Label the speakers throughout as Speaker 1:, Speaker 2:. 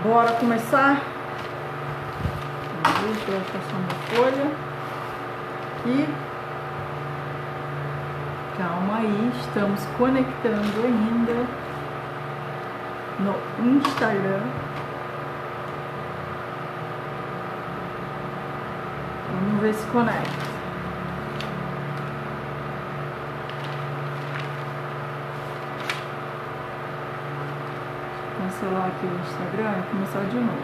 Speaker 1: Bora começar? Deixa eu passar uma folha aqui. Calma aí, estamos conectando ainda no Instagram. Vamos ver se conecta. Cancelar aqui o Instagram e começar de novo.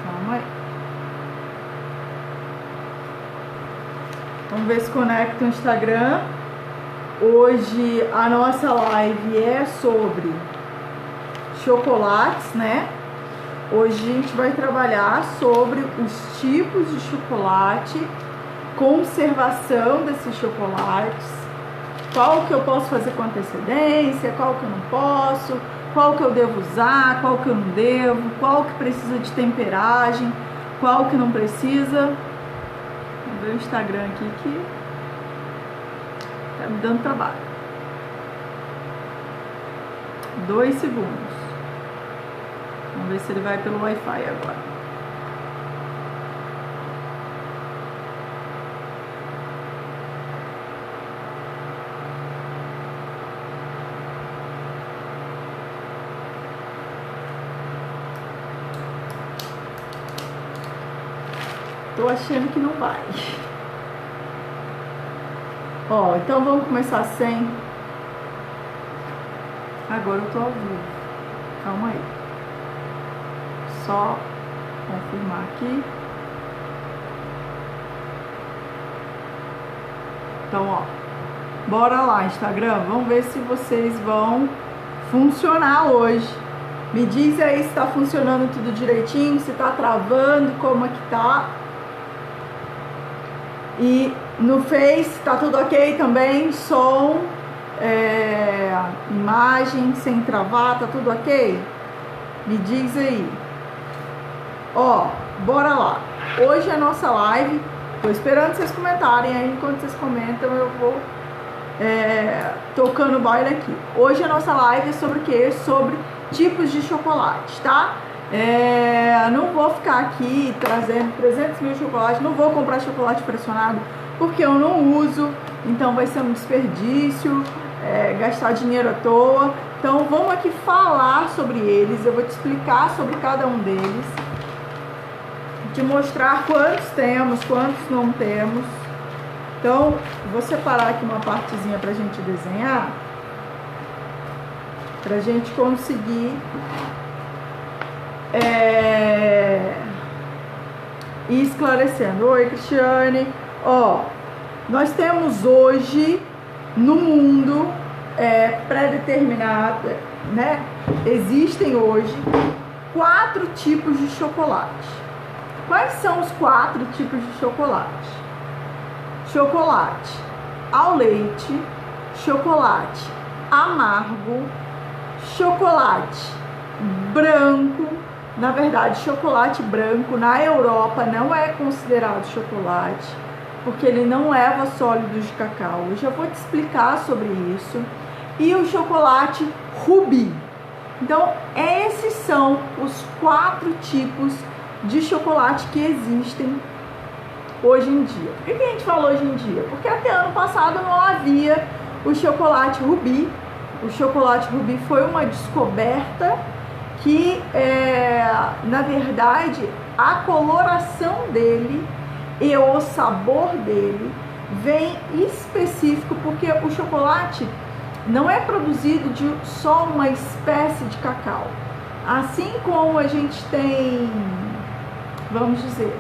Speaker 1: Calma aí. Vamos ver se conecta o Instagram. Hoje a nossa live é sobre chocolates, né? Hoje a gente vai trabalhar sobre os tipos de chocolate, conservação desses chocolates, qual que eu posso fazer com antecedência, qual que eu não posso, qual que eu devo usar, qual que eu não devo, qual que precisa de temperagem, qual que não precisa. Vamos ver o Instagram aqui que tá me dando trabalho. 2 segundos. Vamos ver se ele vai pelo Wi-Fi agora. Tô achando que não vai. Ó, então vamos começar sem. Agora eu tô ao vivo. Calma aí. Só confirmar aqui. Então, ó, bora lá, Instagram. Vamos ver se vocês vão funcionar hoje. Me diz aí se tá funcionando tudo direitinho, se tá travando, como é que tá. E no Face tá tudo ok também? Som, imagem sem travar, tá tudo ok? Me diz aí. Ó, bora lá. Hoje é a nossa live. Tô esperando vocês comentarem. Aí enquanto vocês comentam eu vou tocando o baile aqui. Hoje a nossa live é sobre o quê? Sobre tipos de chocolate, tá? Não vou ficar aqui trazendo 300 mil chocolates. Não vou comprar chocolate pressionado porque eu não uso. Então vai ser um desperdício, gastar dinheiro à toa. Então vamos aqui falar sobre eles. Eu vou te explicar sobre cada um deles, te mostrar quantos temos, quantos não temos. Então, vou separar aqui uma partezinha pra gente desenhar, pra gente conseguir ir esclarecendo. Oi, Cristiane. Ó, nós temos hoje no mundo pré-determinado, né? Existem hoje 4 tipos de chocolate. Quais são os 4 tipos de chocolate? Chocolate ao leite, chocolate amargo, chocolate branco. Na verdade, chocolate branco na Europa não é considerado chocolate, porque ele não leva sólidos de cacau. Eu já vou te explicar sobre isso. E o chocolate rubi. Então, esses são os 4 tipos de chocolate que existem hoje em dia. Por que a gente fala hoje em dia? Porque até ano passado não havia o chocolate rubi. O chocolate rubi foi uma descoberta que, na verdade, a coloração dele e o sabor dele vem específico, porque o chocolate não é produzido de só uma espécie de cacau. Assim como a gente tem, vamos dizer,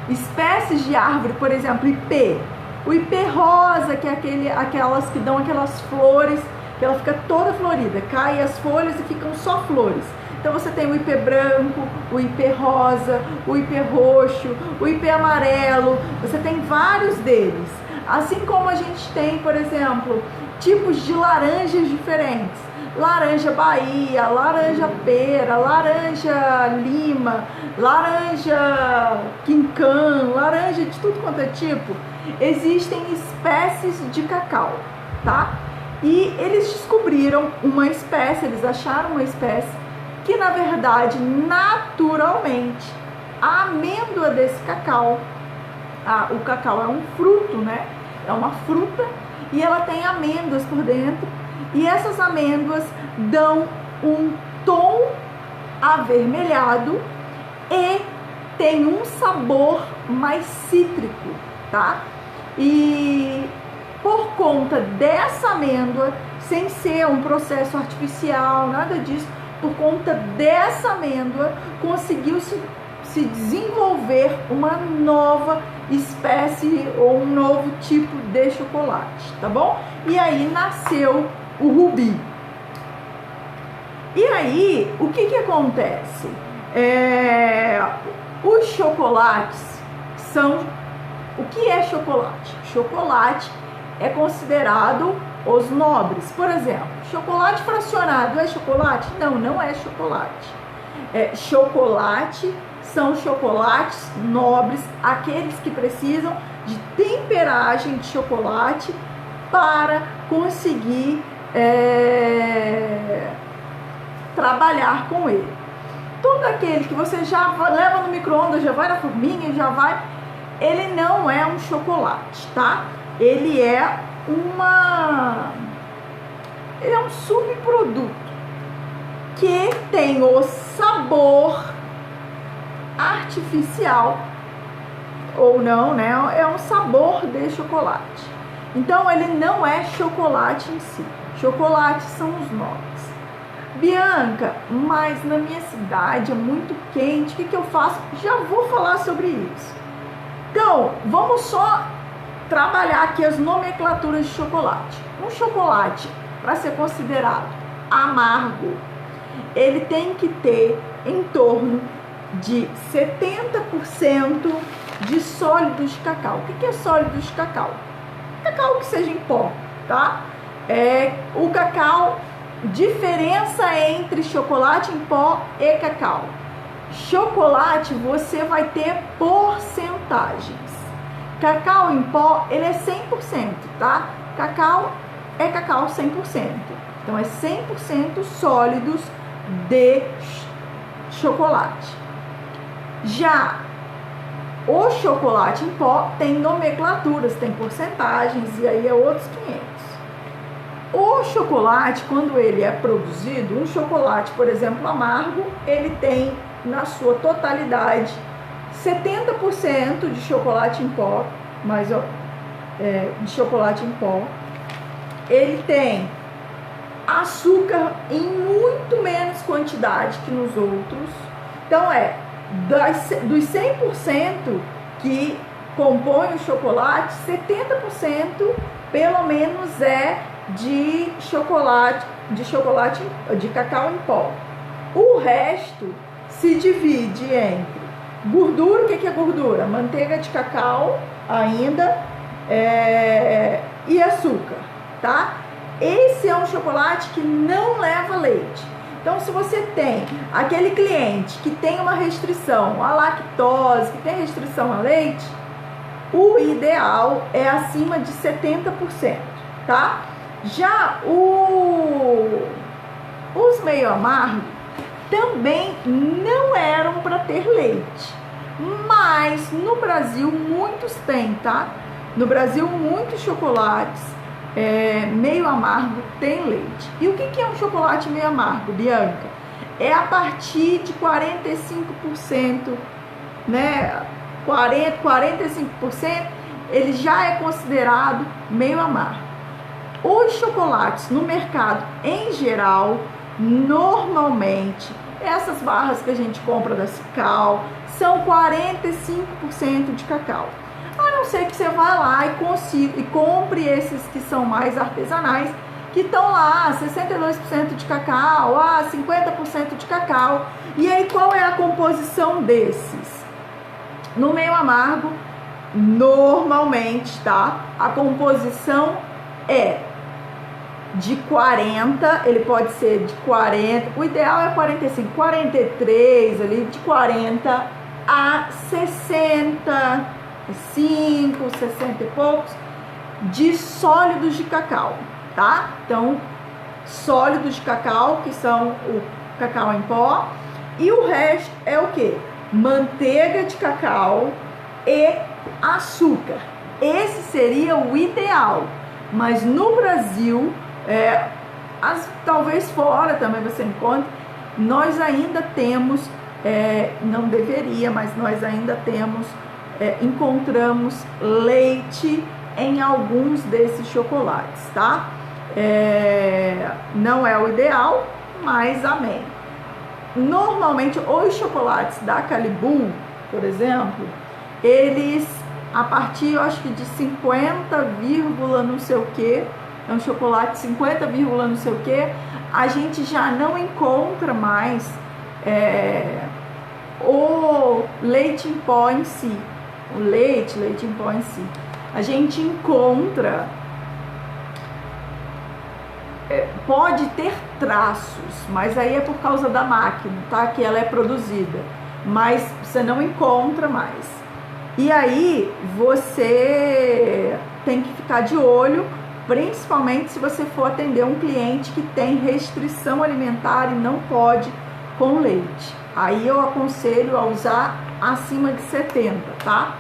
Speaker 1: espécies de árvore, por exemplo, ipê. O ipê rosa, que é aquelas que dão aquelas flores, que ela fica toda florida, cai as folhas e ficam só flores. Então você tem o ipê branco, o ipê rosa, o ipê roxo, o ipê amarelo, você tem vários deles. Assim como a gente tem, por exemplo, tipos de laranjas diferentes. laranja Bahia, laranja pera, laranja lima, laranja quincan, laranja de tudo quanto é tipo. Existem espécies de cacau, tá? E eles descobriram uma espécie, eles acharam uma espécie que, na verdade, naturalmente, a amêndoa desse cacau, o cacau é um fruto, né? É uma fruta e ela tem amêndoas por dentro, e essas amêndoas dão um tom avermelhado e tem um sabor mais cítrico, tá? E por conta dessa amêndoa, sem ser um processo artificial, nada disso, por conta dessa amêndoa, conseguiu-se desenvolver uma nova espécie ou um novo tipo de chocolate, tá bom? E aí nasceu o Rubi. E aí, o que acontece? Os chocolates são... O que é chocolate? Chocolate é considerado os nobres. Por exemplo, chocolate fracionado é chocolate? Não, não é chocolate. Chocolate são chocolates nobres, aqueles que precisam de temperagem de chocolate para conseguir trabalhar com ele. Todo aquele que você já leva no micro-ondas, já vai na forminha, já vai... Ele não é um chocolate, tá? Ele é um subproduto que tem o sabor artificial ou não, né? É um sabor de chocolate. Então ele não é chocolate em si. Chocolate são os nobres. Bianca, mas na minha cidade é muito quente, o que eu faço? Já vou falar sobre isso. Então, vamos só trabalhar aqui as nomenclaturas de chocolate. Um chocolate, para ser considerado amargo, ele tem que ter em torno de 70% de sólidos de cacau. O que é sólidos de cacau? Cacau que seja em pó, tá? O cacau, diferença entre chocolate em pó e cacau. Chocolate você vai ter porcentagens. Cacau em pó, ele é 100%, tá? Cacau é cacau 100%. Então é 100% sólidos de chocolate. Já o chocolate em pó tem nomenclaturas, tem porcentagens e aí é outros 500. O chocolate, quando ele é produzido, um chocolate, por exemplo, amargo, ele tem na sua totalidade 70% de chocolate em pó, de chocolate em pó. Ele tem açúcar em muito menos quantidade que nos outros. Então dos 100% que compõem o chocolate, 70% pelo menos é de cacau em pó. O resto se divide entre gordura. O que é gordura? Manteiga de cacau ainda e açúcar, tá? Esse é um chocolate que não leva leite. Então, se você tem aquele cliente que tem uma restrição à lactose, que tem restrição a leite, o ideal é acima de 70%, tá? Já os meio amargos também não eram para ter leite, mas no Brasil muitos têm, tá? No Brasil muitos chocolates meio amargo tem leite. E o que é um chocolate meio amargo, Bianca? É a partir de 45%, né? 45% ele já é considerado meio amargo. Os chocolates no mercado em geral, normalmente, essas barras que a gente compra da Cical são 45% de cacau. A não ser que você vá lá e compre esses que são mais artesanais, que estão lá 62% de cacau, 50% de cacau. E aí qual é a composição desses? No meio amargo, normalmente, tá? A composição é de 40, ele pode ser de 40, o ideal é 45, 43, ali de 40 a 65, 60 e poucos de sólidos de cacau, tá? Então, sólidos de cacau, que são o cacau em pó, e o resto é o que? Manteiga de cacau e açúcar. Esse seria o ideal, mas no Brasil, talvez fora também você encontre, nós ainda temos, não deveria, mas nós ainda temos, encontramos leite em alguns desses chocolates, tá? Não é o ideal, mas amém. Normalmente os chocolates da Calibu, por exemplo, eles a partir, eu acho que de 50, não sei o que, é um chocolate 50, não sei o que, a gente já não encontra mais o leite em pó em si, o leite em pó em si. A gente encontra, pode ter traços, mas aí é por causa da máquina, tá? Que ela é produzida, mas você não encontra mais. E aí você tem que ficar de olho, principalmente se você for atender um cliente que tem restrição alimentar e não pode com leite. Aí eu aconselho a usar acima de 70, tá?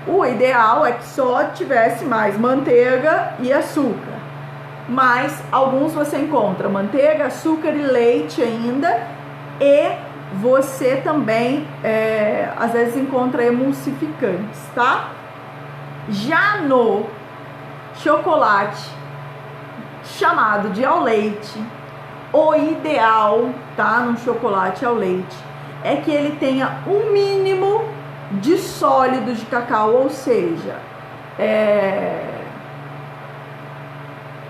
Speaker 1: O ideal é que só tivesse mais manteiga e açúcar, mas alguns você encontra manteiga, açúcar e leite ainda, e você também às vezes encontra emulsificantes, tá? Já no chocolate chamado de ao leite, o ideal, tá, no chocolate ao leite, é que ele tenha um mínimo de sólidos de cacau, ou seja,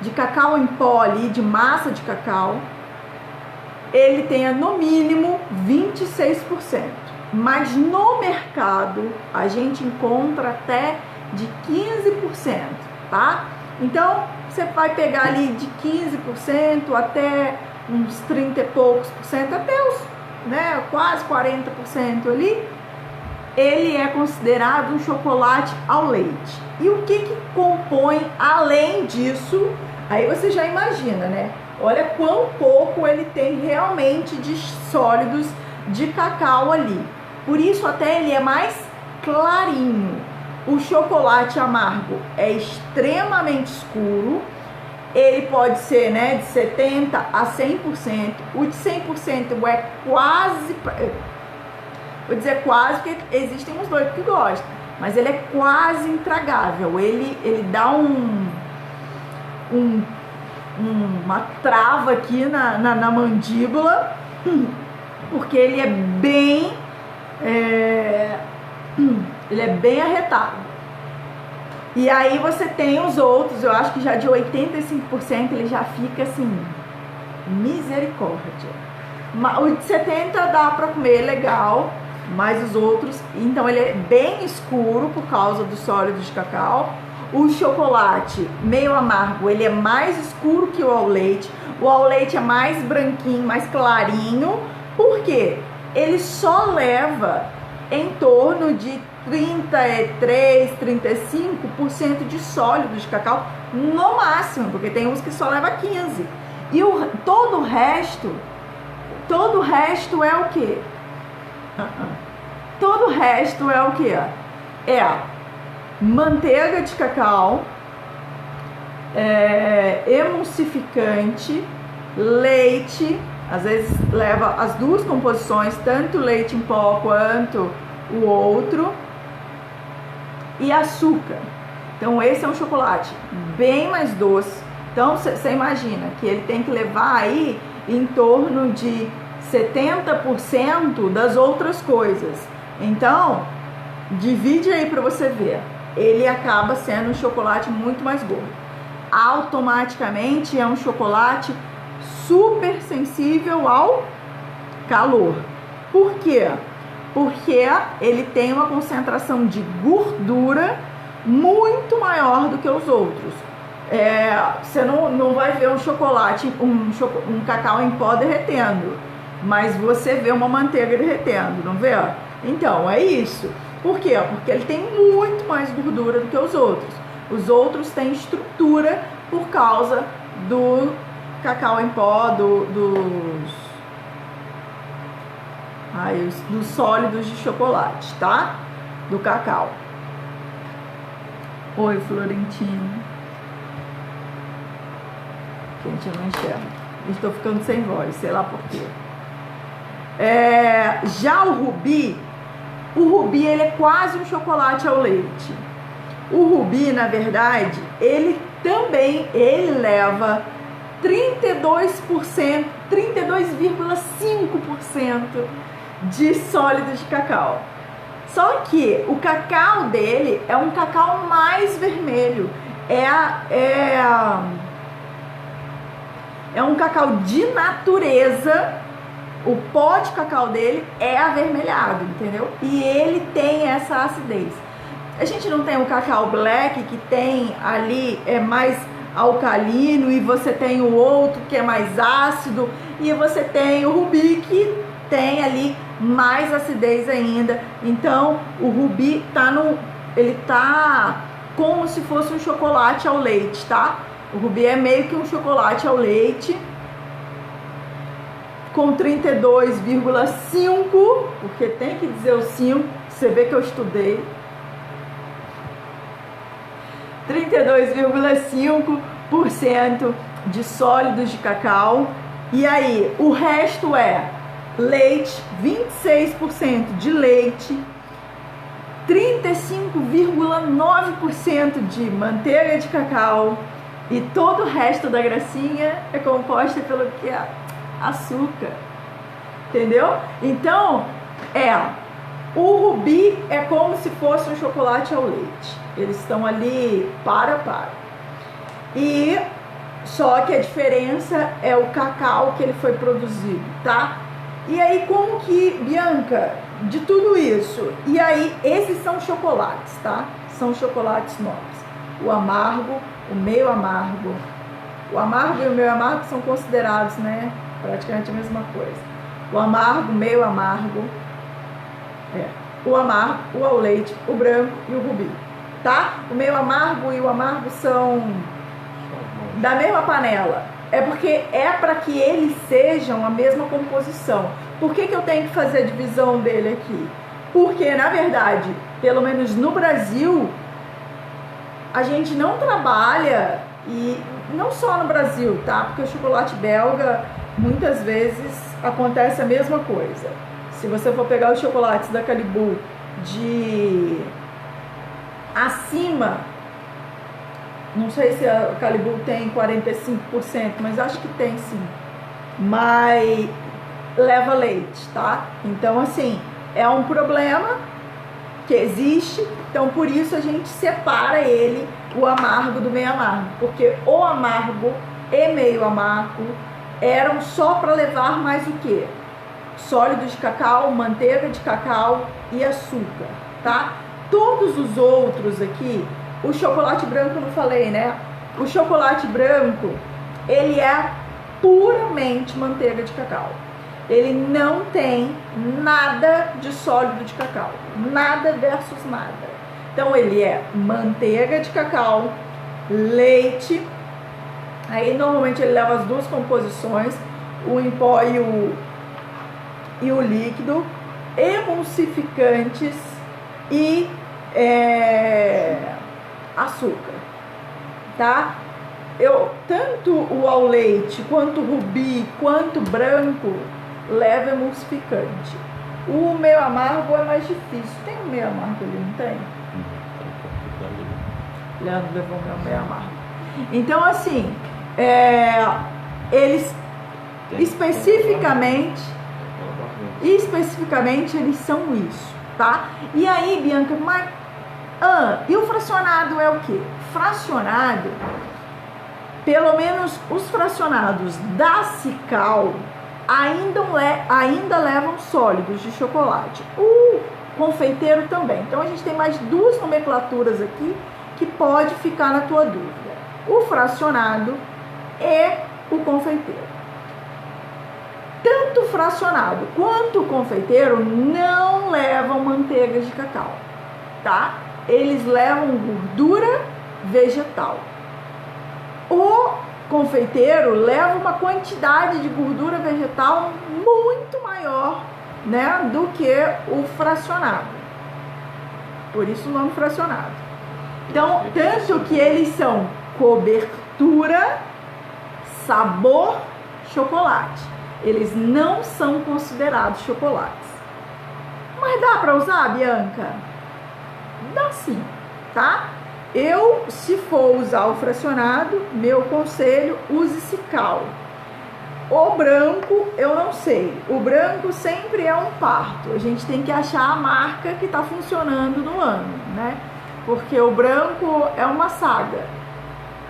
Speaker 1: de cacau em pó ali, de massa de cacau, ele tenha no mínimo 26%. Mas no mercado a gente encontra até de 15%, tá? Então você vai pegar ali de 15% até uns 30 e poucos por cento, até os, quase 40% ali. Ele é considerado um chocolate ao leite. E o que compõe além disso? Aí você já imagina, né? Olha quão pouco ele tem realmente de sólidos de cacau ali. Por isso até ele é mais clarinho. O chocolate amargo é extremamente escuro. Ele pode ser, de 70% a 100%. O de 100% é quase... Vou dizer quase, porque existem uns doidos que gostam. Mas ele é quase intragável. Ele dá uma trava aqui na mandíbula, porque ele é bem arretado. E aí você tem os outros, eu acho que já de 85% ele já fica assim, misericórdia. O de 70 dá para comer legal, mas os outros, então ele é bem escuro por causa dos sólidos de cacau. O chocolate meio amargo, ele é mais escuro que o ao leite. O ao leite é mais branquinho, mais clarinho. Por quê? Ele só leva em torno de 33, 35% de sólidos de cacau no máximo, porque tem uns que só leva 15%. E todo o resto é o quê? Todo o resto é o quê? Manteiga de cacau, emulsificante, leite, às vezes leva as duas composições, tanto leite em pó quanto o outro, e açúcar. Então esse é um chocolate bem mais doce. Então você imagina que ele tem que levar aí em torno de 70% das outras coisas. Então divide aí para você ver. Ele acaba sendo um chocolate muito mais gordo. Automaticamente é um chocolate super sensível ao calor. Por quê? Porque ele tem uma concentração de gordura muito maior do que os outros. Você não vai ver um chocolate, um cacau em pó derretendo, mas você vê uma manteiga derretendo, não vê? Então, é isso. Por quê? Porque ele tem muito mais gordura do que os outros. Os outros têm estrutura por causa do cacau em pó, dos sólidos de chocolate, tá? Do cacau. Oi, Florentino. Gente, eu não enxergo. Estou ficando sem voz, sei lá por quê. Já o Rubi ele é quase um chocolate ao leite. O Rubi, na verdade, ele leva 32%, 32,5% de sólidos de cacau. Só que o cacau dele é um cacau mais vermelho. É um cacau de natureza. O pó de cacau dele é avermelhado, entendeu? E ele tem essa acidez. A gente não tem o cacau black, que tem ali, é mais alcalino, e você tem o outro que é mais ácido, e você tem o Rubi, que tem ali mais acidez ainda. Então, o Rubi ele tá como se fosse um chocolate ao leite, tá? O Rubi é meio que um chocolate ao leite, com 32,5%, porque tem que dizer o 5%, você vê que eu estudei. 32,5% de sólidos de cacau. E aí, o resto é leite, 26% de leite, 35,9% de manteiga de cacau, e todo o resto da gracinha é composta pelo que é açúcar, entendeu? Então, o Rubi é como se fosse um chocolate ao leite. Eles estão ali para. E só que a diferença é o cacau que ele foi produzido, tá? E aí, como que, Bianca, de tudo isso? E aí, esses são chocolates, tá? São chocolates novos. O amargo, o meio amargo. O amargo e o meio amargo são considerados, né? Praticamente a mesma coisa. O amargo, meio amargo, o amargo, o ao leite, o branco e o Rubi, tá? O meio amargo e o amargo são da mesma panela. É porque é para que eles sejam a mesma composição. Por que eu tenho que fazer a divisão dele aqui? Porque, na verdade, pelo menos no Brasil, a gente não trabalha, e não só no Brasil, tá? Porque o chocolate belga, muitas vezes, acontece a mesma coisa. Se você for pegar os chocolates da Calibut de acima, não sei se a Calibut tem 45%, mas acho que tem sim, mas leva leite, tá? Então, assim, é um problema que existe. Então, por isso a gente separa ele, o amargo do meio amargo, porque o amargo e meio amargo eram só para levar mais o quê? Sólidos de cacau, manteiga de cacau e açúcar, tá? Todos os outros aqui, o chocolate branco eu não falei, né? O chocolate branco, ele é puramente manteiga de cacau. Ele não tem nada de sólido de cacau, nada versus nada. Então ele é manteiga de cacau, leite, aí normalmente ele leva as duas composições, o em pó e o líquido, emulsificantes e açúcar, tá? Tanto o ao leite, quanto o Rubi, quanto o branco, leva emulsificante. O meio amargo é mais difícil. Tem um meio amargo ali, não tem? Leandro levou meu meio amargo. Então, assim, eles especificamente eles são isso, tá? E aí, Bianca, mas e o fracionado é o quê? Fracionado, pelo menos os fracionados da Cical ainda levam sólidos de chocolate. O confeiteiro também. Então a gente tem mais duas nomenclaturas aqui que pode ficar na tua dúvida. o fracionado e o confeiteiro. Tanto o fracionado quanto o confeiteiro não levam manteigas de cacau, tá? Eles levam gordura vegetal. O confeiteiro leva uma quantidade de gordura vegetal muito maior, né, do que o fracionado. Por isso o nome fracionado. Então, tanto que eles são cobertura, sabor, chocolate. Eles não são considerados chocolates. Mas dá para usar, Bianca? Dá sim, tá? Eu, se for usar o fracionado, meu conselho, use Cical. O branco, eu não sei. O branco sempre é um parto. A gente tem que achar a marca que está funcionando no ano, né? Porque o branco é uma saga.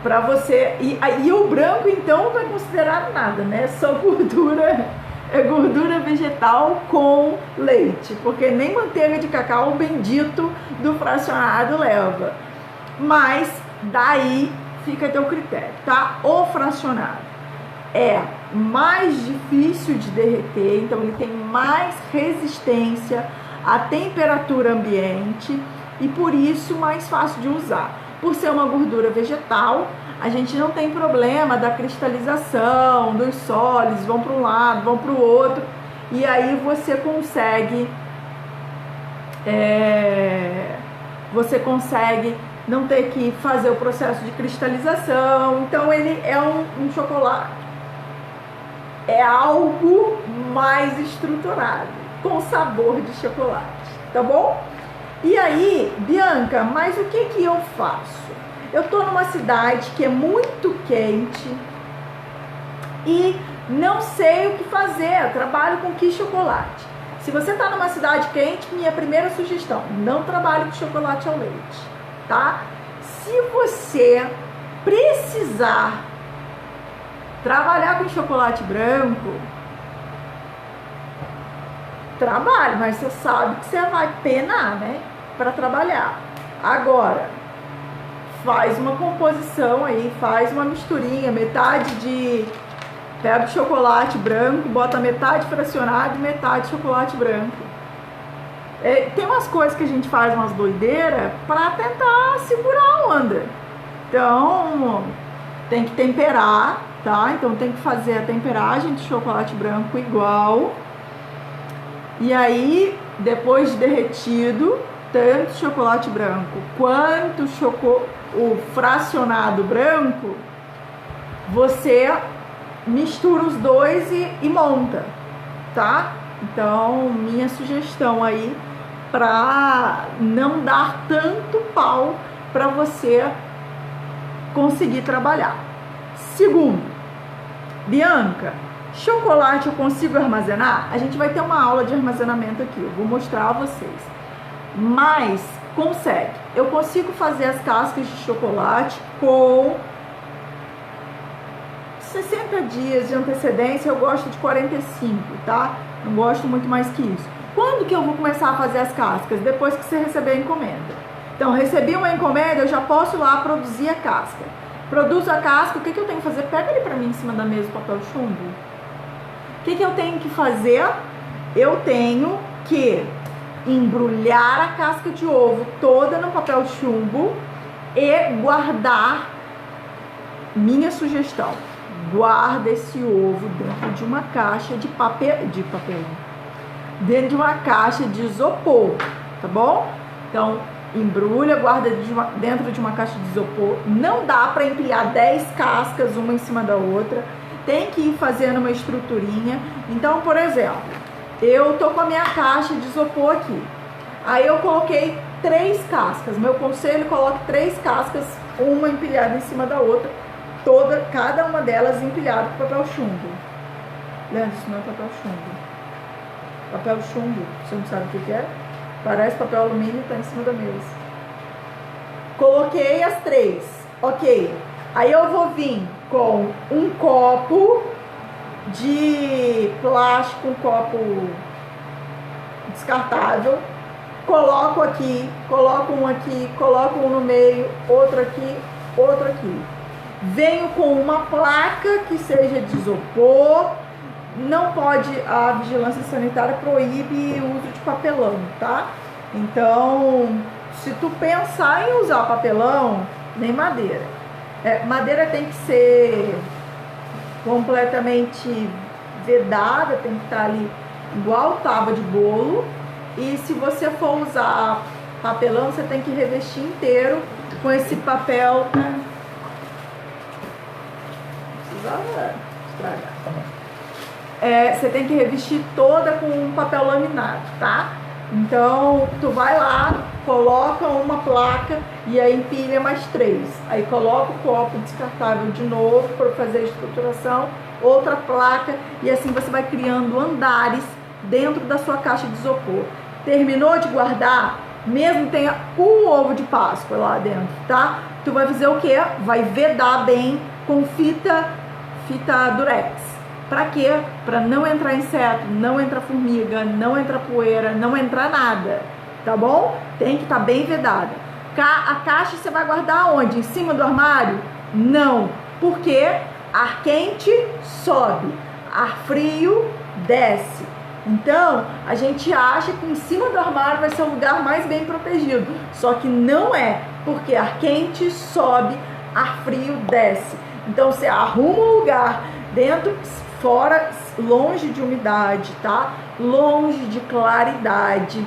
Speaker 1: Para você... E o branco, então, não é considerado nada, né? Só gordura... É gordura vegetal com leite. Porque nem manteiga de cacau, o bendito do fracionado, leva. Mas daí fica a teu critério, tá? O fracionado é mais difícil de derreter, então ele tem mais resistência à temperatura ambiente e por isso mais fácil de usar. Por ser uma gordura vegetal, a gente não tem problema da cristalização, dos sólidos, vão para um lado, vão para o outro, e aí você consegue não ter que fazer o processo de cristalização. Então ele é um chocolate, é algo mais estruturado, com sabor de chocolate, tá bom? E aí, Bianca, mas o que eu faço? Eu tô numa cidade que é muito quente e não sei o que fazer, eu trabalho com que chocolate? Se você tá numa cidade quente, minha primeira sugestão, não trabalhe com chocolate ao leite, tá? Se você precisar trabalhar com chocolate branco, trabalhe, mas você sabe que você vai penar, né, para trabalhar. Agora, faz uma composição aí, faz uma misturinha, pega o chocolate branco, bota metade fracionado e metade chocolate branco. Tem umas coisas que a gente faz, umas doideiras, para tentar segurar a onda. Então, tem que temperar, tá? Então, tem que fazer a temperagem de chocolate branco igual. E aí, depois de derretido, tanto chocolate branco quanto o fracionado branco, você mistura os dois e monta, tá? Então, minha sugestão aí, para não dar tanto pau para você conseguir trabalhar. Segundo, Bianca, chocolate eu consigo armazenar? A gente vai ter uma aula de armazenamento aqui, eu vou mostrar a vocês. Mas consegue. Eu consigo fazer as cascas de chocolate com 60 dias de antecedência. Eu gosto de 45, tá? Não gosto muito mais que isso. Quando que eu vou começar a fazer as cascas? Depois que você receber a encomenda. Então, recebi uma encomenda, eu já posso ir lá produzir a casca. Produzo a casca, o que eu tenho que fazer? Pega ele pra mim em cima da mesa o papel chumbo. O que eu tenho que fazer? Eu tenho que embrulhar a casca de ovo toda no papel chumbo e guardar. Minha sugestão, guarda esse ovo dentro de uma caixa de papel, dentro de uma caixa de isopor, tá bom? Então, embrulha, guarda dentro de uma caixa de isopor. Não dá para empilhar 10 cascas uma em cima da outra, tem que ir fazendo uma estruturinha. Então, por exemplo, eu tô com a minha caixa de isopor aqui, aí eu coloquei 3 cascas. Meu conselho, coloque 3 cascas, uma empilhada em cima da outra, cada uma delas empilhada com papel chumbo. Leandro, isso não é papel chumbo. Papel chumbo, você não sabe o que é? Parece papel alumínio, tá em cima da mesa. Coloquei as 3, ok. Aí eu vou vir com um copo de plástico, um copo descartável. Coloco aqui, coloco um aqui, coloco um no meio, outro aqui, outro aqui. Venho com uma placa que seja de isopor. Não pode, a vigilância sanitária proíbe o uso de papelão, tá? Então, se tu pensar em usar papelão, nem madeira. Madeira tem que ser completamente vedada, tem que estar ali igual tábua de bolo. E se você for usar papelão, você tem que revestir inteiro com esse papel, né? Não precisava estragar. Você tem que revestir toda com um papel laminado, tá? Então, tu vai lá, coloca uma placa e aí empilha mais 3. Aí coloca o copo descartável de novo para fazer a estruturação, outra placa, e assim você vai criando andares dentro da sua caixa de isopor. Terminou de guardar, mesmo tenha um ovo de Páscoa lá dentro, tá? Tu vai fazer o quê? Vai vedar bem com fita durex. Pra quê? Pra não entrar inseto, não entrar formiga, não entrar poeira, não entrar nada, tá bom? Tem que estar bem vedada. A caixa você vai guardar onde? Em cima do armário? Não, porque ar quente sobe, ar frio desce. Então, a gente acha que em cima do armário vai ser o lugar mais bem protegido. Só que não é, porque ar quente sobe, ar frio desce. Então, você arruma um lugar dentro, fora, longe de umidade, tá? Longe de claridade.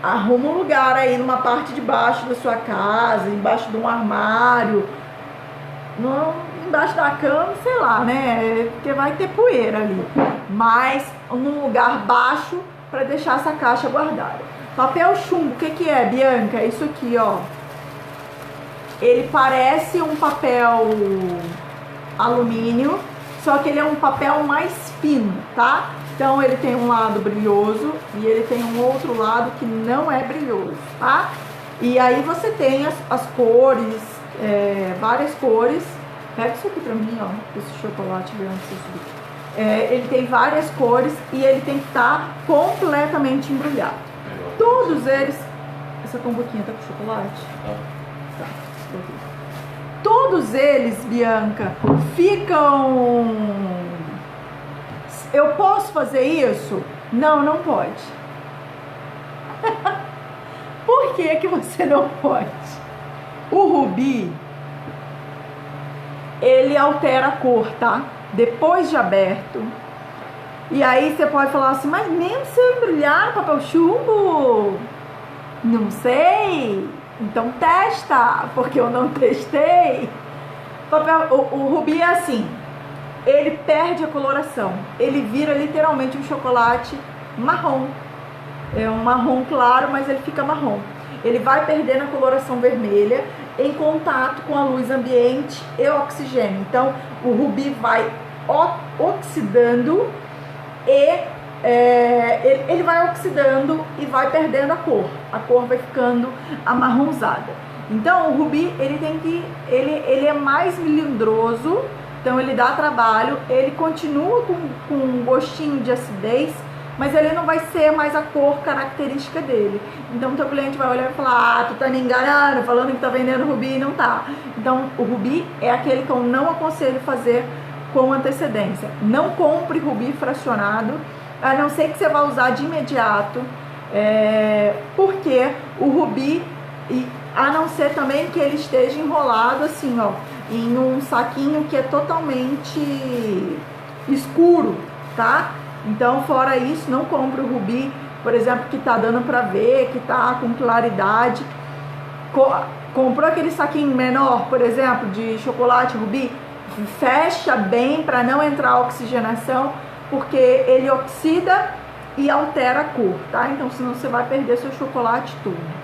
Speaker 1: Arruma um lugar aí numa parte de baixo da sua casa, embaixo de um armário, embaixo da cama, sei lá, né? Porque vai ter poeira ali. Mas num lugar baixo para deixar essa caixa guardada. Papel chumbo, o que é, Bianca? Isso aqui, ó. Ele parece um papel alumínio, só que ele é um papel mais fino, tá? Então ele tem um lado brilhoso e ele tem um outro lado que não é brilhoso, tá? E aí você tem as cores, várias cores. Pega isso aqui pra mim, ó, esse chocolate verde que você subiu. Ele tem várias cores e ele tem que estar completamente embrulhado. Todos eles... Essa comboquinha tá com chocolate? Tá. Todos eles, Bianca, ficam... Eu posso fazer isso? Não, não pode. Por que que você não pode? O rubi, ele altera a cor, tá? Depois de aberto. E aí você pode falar assim, mas mesmo se eu embrulhar no papel chumbo? Não sei. Então testa, porque eu não testei. O rubi é assim, ele perde a coloração, ele vira literalmente um chocolate marrom. É um marrom claro, mas ele fica marrom. Ele vai perdendo a coloração vermelha em contato com a luz ambiente e oxigênio. Então o rubi vai oxidando e ele vai oxidando e vai perdendo a cor vai ficando amarronzada. Então o rubi ele é mais melindroso, então ele dá trabalho, ele continua com um gostinho de acidez, mas ele não vai ser mais a cor característica dele. Então o teu cliente vai olhar e falar, tu tá me enganando, falando que tá vendendo rubi e não tá. Então o rubi é aquele que eu não aconselho fazer com antecedência. Não compre rubi fracionado, a não ser que você vá usar de imediato, porque o rubi, a não ser também que ele esteja enrolado assim, ó, em um saquinho que é totalmente escuro, tá? Então, fora isso, não compre o rubi, por exemplo, que tá dando pra ver, que tá com claridade. Comprou aquele saquinho menor, por exemplo, de chocolate rubi, fecha bem para não entrar oxigenação, porque ele oxida e altera a cor, tá? Então, senão você vai perder seu chocolate tudo.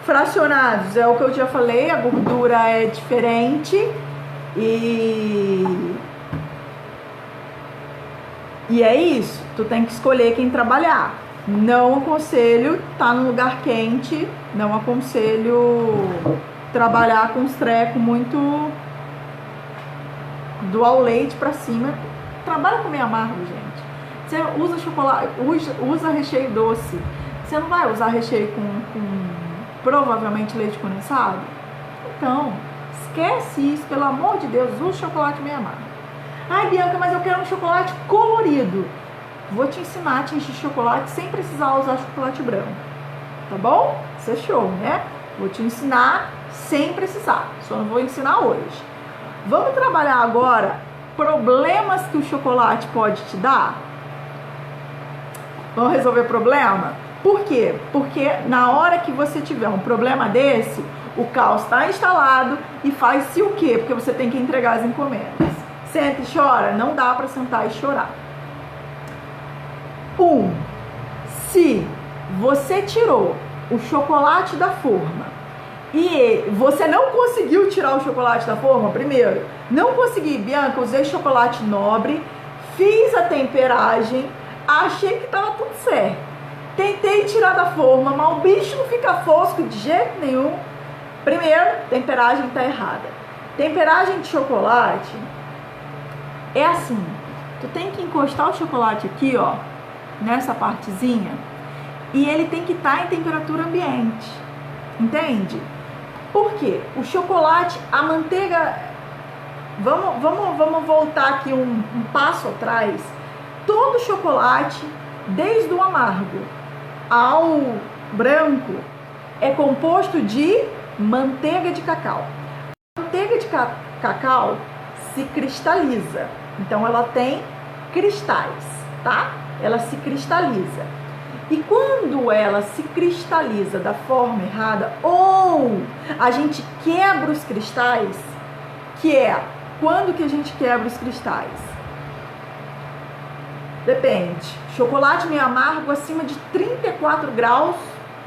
Speaker 1: Fracionados, é o que eu já falei, a gordura é diferente e é isso, tu tem que escolher quem trabalhar. Não aconselho estar num lugar quente, não aconselho trabalhar com os trecos muito do ao leite pra cima. Trabalha com meio amargo, gente. Você usa chocolate, usa recheio doce. Você não vai usar recheio com provavelmente leite condensado? Então, esquece isso, pelo amor de Deus, usa chocolate meio amargo. Ai, Bianca, mas eu quero um chocolate colorido. Vou te ensinar a tingir chocolate sem precisar usar chocolate branco, tá bom? Isso é show, né? Vou te ensinar sem precisar, só não vou ensinar hoje. Vamos trabalhar agora problemas que o chocolate pode te dar? Vamos resolver problema? Por quê? Porque na hora que você tiver um problema desse, o caos está instalado e faz-se o quê? Porque você tem que entregar as encomendas. Senta e chora? Não dá para sentar e chorar. Se você tirou o chocolate da forma e você não conseguiu tirar o chocolate da forma, primeiro, não consegui, Bianca, usei chocolate nobre, fiz a temperagem, achei que estava tudo certo. Tentei tirar da forma, mas o bicho não fica fosco de jeito nenhum. Primeiro, temperagem está errada. Temperagem de chocolate é assim, tu tem que encostar o chocolate aqui, ó, nessa partezinha, e ele tem que estar em temperatura ambiente, entende? Por quê? O chocolate, a manteiga, vamos voltar aqui um passo atrás. Todo chocolate, desde o amargo ao branco, é composto de manteiga de cacau. A manteiga de cacau se cristaliza, então ela tem cristais, tá? Ela se cristaliza. E quando ela se cristaliza da forma errada, ou a gente quebra os cristais, que é quando que a gente quebra os cristais? Depende. Chocolate meio amargo acima de 34 graus,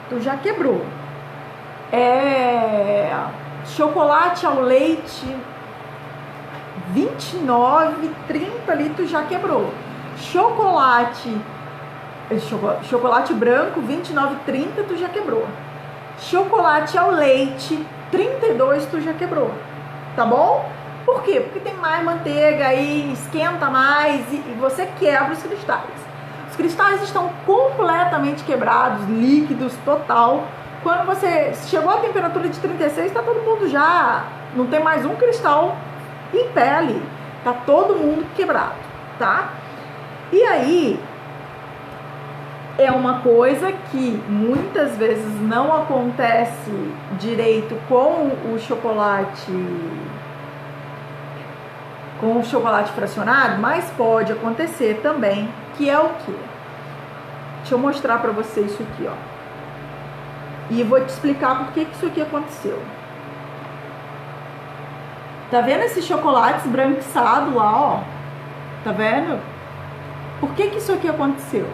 Speaker 1: tu já quebrou. Chocolate ao leite 29, 30 ali, tu já quebrou. Chocolate branco 29, 30, tu já quebrou. Chocolate ao leite 32, tu já quebrou. Tá bom? Por quê? Porque tem mais manteiga aí, esquenta mais e você quebra os cristais. Os cristais estão completamente quebrados, líquidos, total. Quando você chegou à temperatura de 36, tá todo mundo já... Não tem mais um cristal em pé ali. Tá todo mundo quebrado, tá? E aí, é uma coisa que muitas vezes não acontece direito com o chocolate fracionado, mas pode acontecer também, que é o quê? Deixa eu mostrar para você isso aqui, ó. E vou te explicar por que isso aqui aconteceu. Tá vendo esses chocolates esbranquiçados lá, ó? Tá vendo? Por que isso aqui aconteceu?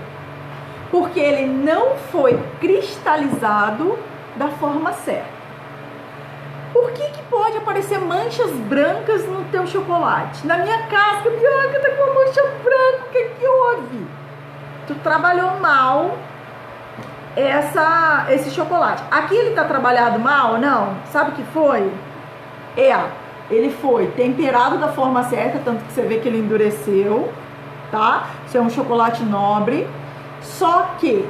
Speaker 1: Porque ele não foi cristalizado da forma certa. Por que pode aparecer manchas brancas no teu chocolate? Na minha casca, Bianca, tá com uma mancha branca, o que houve? Tu trabalhou mal esse chocolate. Aqui ele tá trabalhado mal? Não. Sabe o que foi? Ele foi temperado da forma certa, tanto que você vê que ele endureceu, tá? Isso é um chocolate nobre. Só que